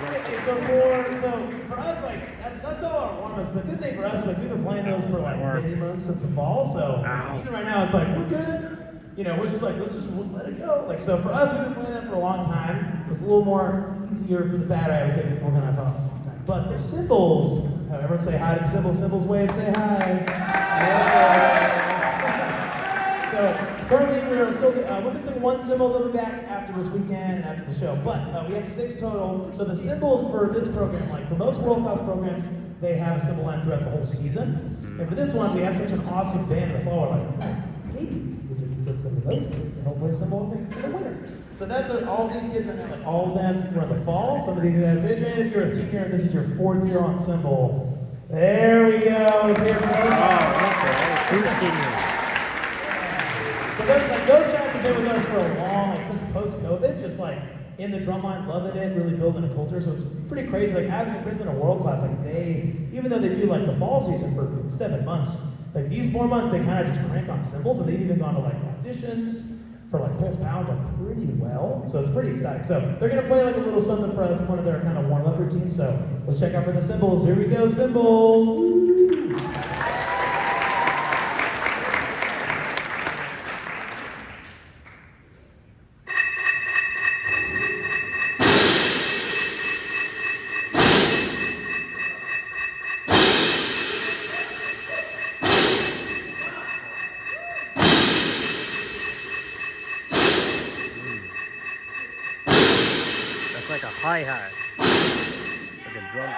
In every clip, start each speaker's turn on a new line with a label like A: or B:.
A: for us, like that's all our warm-ups. The good thing for us, like we've been playing those for like many months of the fall, so even right now it's like we're good. You know, we're just like let's just let it go. Like so for us, we've been playing that for a long time, so it's a little more easier for the battery. I would say that we're gonna have a long time. But the cymbals, everyone say hi to the cymbals. Cymbals wave, say hi. Yeah. So currently we're missing one cymbal. They'll be back after this weekend and after the show. But we have 6 total. So the cymbals for this program, like for most world-class programs, they have a cymbal line throughout the whole season. And for this one, we have such an awesome band in the fall. We're like, maybe we could get some of those kids to help play cymbal in the winter. So that's what all these kids are now. Like all of them were in the fall. Some of these guys, raise your hand if you're a senior and this is your 4th year on cymbal. There we go. So those guys have been with us for a long, like since post-COVID, just like in the drum line, loving it, really building a culture. So it's pretty crazy. Like as we present a world class, like even though they do like the fall season for 7 months, like these 4 months they kind of just crank on cymbals, and they've even gone to like auditions for like Pulse Pound done pretty well. So it's pretty exciting. So they're gonna play like a little something for us, one of their kind of warm-up routines. So let's check out for the cymbals. Here we go, cymbals. Woo!
B: That's like a hi-hat. Like a drum.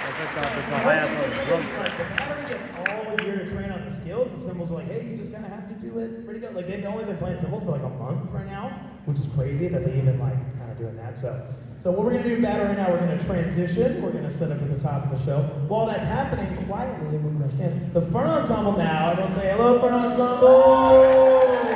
B: That's like the hi-hat on the drum set.
A: The battery gets all year to train on the skills, and cymbals are like, hey, you just kind of have to do it pretty good. Like they've only been playing cymbals for like a month right now, which is crazy that they even like kind of doing that. So what we're gonna do battle right now, we're gonna transition. We're gonna set up at the top of the show. While that's happening, quietly, we're gonna stand. The front ensemble now. Everyone say hello, front ensemble.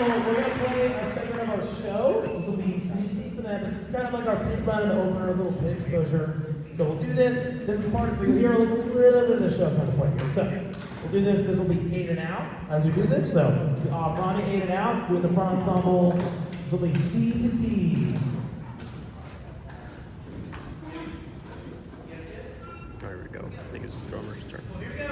A: We're going to play a segment of our show. This will be sneaky for them. It's kind of like our pit run in the opener, a little pit exposure. So we'll do this. This is part, so you'll hear a little bit of the show kind of play here. So we'll do this. This will be 8 and out as we do this. So it's Ronnie 8 and out, doing the front ensemble. This will be C to D.
B: There we go. I think it's the drummer's turn.
A: Here we go.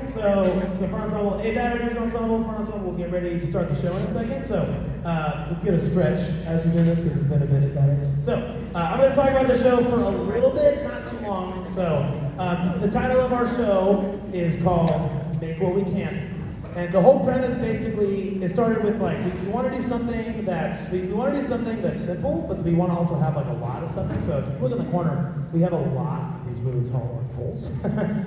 A: So front ensemble, A batteries ensemble, front ensemble, we'll get ready to start the show in a second. So let's get a stretch as we do this because it's been a minute better. So I'm going to talk about the show for a little bit, not too long. So the title of our show is called Make What We Can. And the whole premise basically, it started with like, we want to do something that's, we want to do something that's simple, but we want to also have like a lot of something. So if you look in the corner, we have a lot of these really tall orange poles.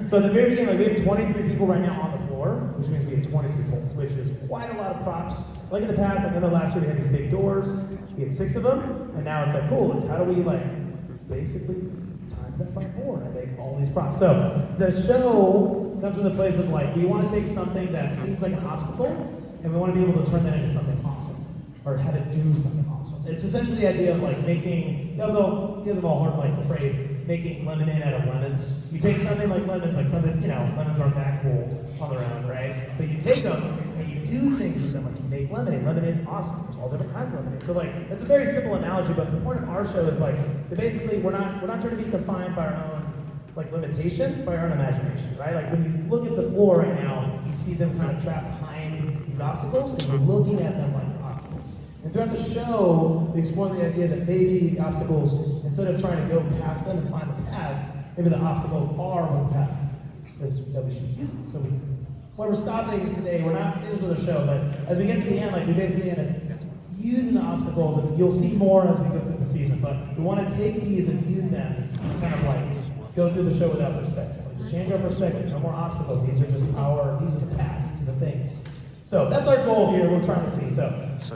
A: So at the very beginning, like we have 23 people right now on the floor, which means we have 23 poles, which is quite a lot of props. Like in the past, like I know last year we had these big doors, we had 6 of them, and now it's like, cool, it's how do we like, basically times that by 4 and make all these props. So the show comes from the place of like, we want to take something that seems like an obstacle, and we want to be able to turn that into something awesome, or how to do something awesome. It's essentially the idea of like making, you guys have all heard like the phrase, making lemonade out of lemons. You take something like lemons, like something, you know, lemons aren't that cool on their own, right? But you take them and you do things with them, like you make lemonade. Lemonade's awesome. There's all different kinds of lemonade. So like, it's a very simple analogy, but the point of our show is like, to basically, we're not trying to be confined by our own like limitations, by our own imagination, right? Like when you look at the floor right now, you see them kind of trapped behind these obstacles, and we're looking at them like obstacles. And throughout the show, we explore the idea that maybe the obstacles, instead of trying to go past them and find the path, maybe the obstacles are the path that we should be using. So when we're stopping today, we're not finished with the show, but as we get to the end, like we basically end up using the obstacles, and you'll see more as we go through the season, but we want to take these and use them kind of like go through the show without perspective. We change our perspective, no more obstacles. These are just these are the path, these are the things. So that's our goal here, we're trying to see. So,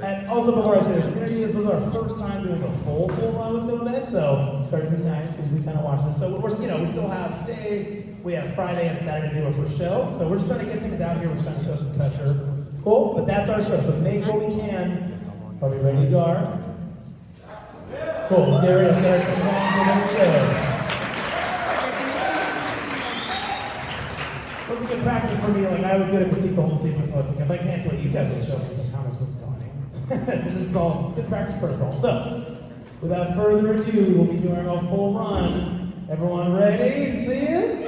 A: and also before I say this, we're going to do this as our first time doing a full run with No Minutes, so try to be nice as we kind of watch this. So we still have today, we have Friday and Saturday to do our first show. So we're just trying to get things out here, we're just trying to show some pressure. Cool, but that's our show, so make what we can. Are we ready, Gahr? Cool, let's get ready, let's get our songs for the show. It was a good practice for me. Like, I was going to critique the whole season, so I was like, if I can't tell you guys will show me, so how am I supposed to tell anyone? So this is all good practice for us all. So, without further ado, we'll be doing a full run. Everyone ready to see it?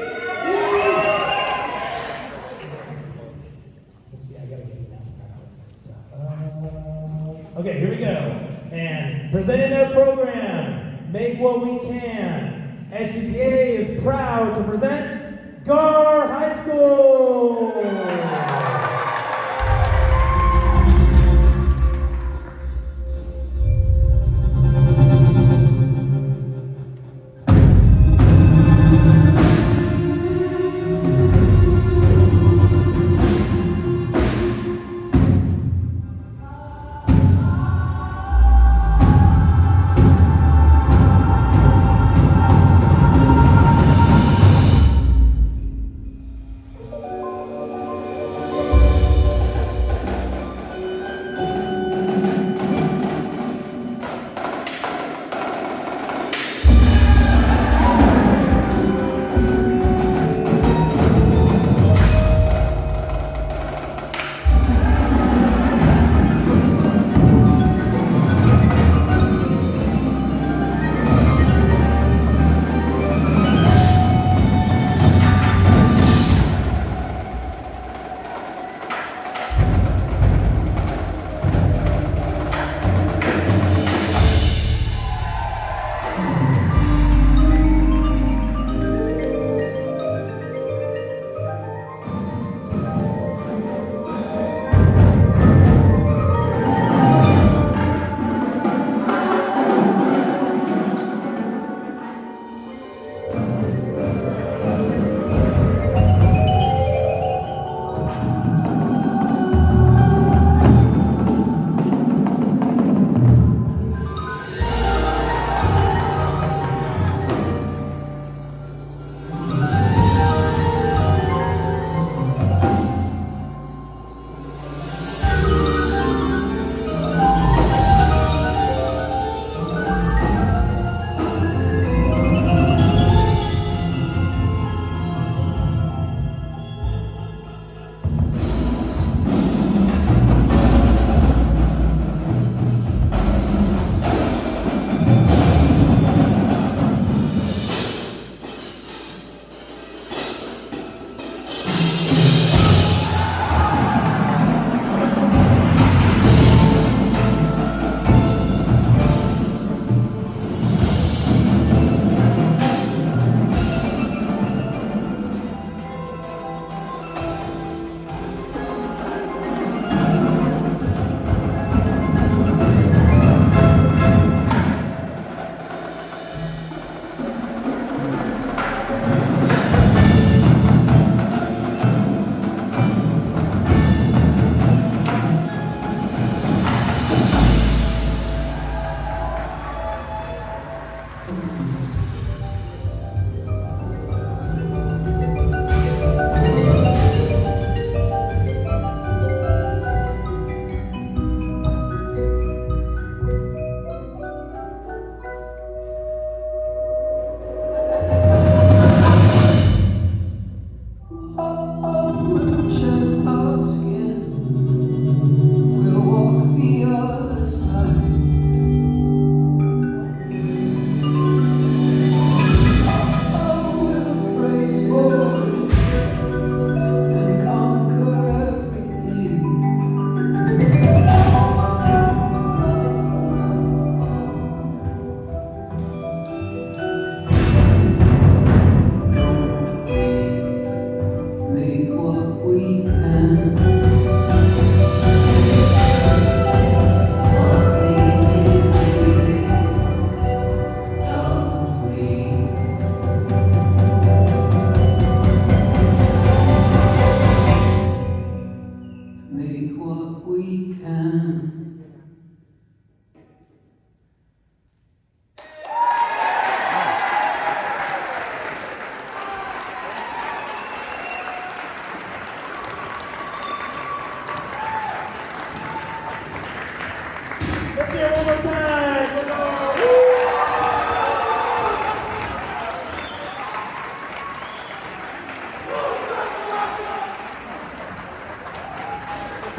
A: Let's see, I gotta get the announcement. I always mess this up. Okay, here we go. And presenting their program, Make What We Can. SCPA is proud to present Gahr High School!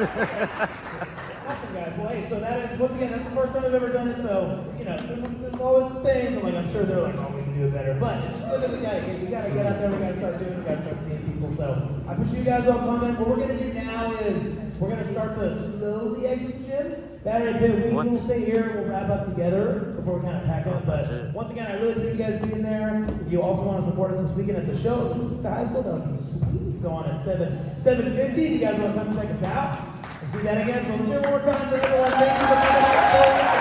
A: Awesome, guys. Well, hey, so that is, once again, that's the first time I've ever done it, so, you know, there's always some things, and like, I'm sure they're like, oh, we can do it better, but it's just good that we gotta get out there, we gotta start doing it, we gotta start seeing people, so I appreciate you guys all coming. What we're gonna do now is, we're gonna start to slowly exit the gym. Battery pit, we will stay here, we'll wrap up together before we kind of pack up, but once again, I really appreciate you guys being there. If you also want to support us this weekend at the show, the high school, that would be sweet. Go on at 7:50, if you guys want to come check us out. Let's do that again. So let's hear it one more time for everyone. Thank you for coming out so much.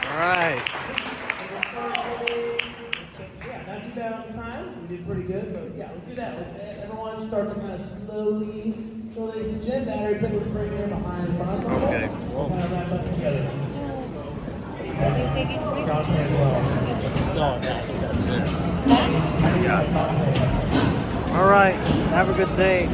B: All right.
A: Yeah, not too bad on the time, so we did pretty good. So yeah, let's do that. Everyone start to kind of slowly exit the gym. Battery pit, let's bring it in behind the front ensemble.
B: Okay.
A: We'll kind of wrap up together.
C: Are you taking a break?
A: As well.
B: No, I think that's it. Yeah. All right. Have a good day.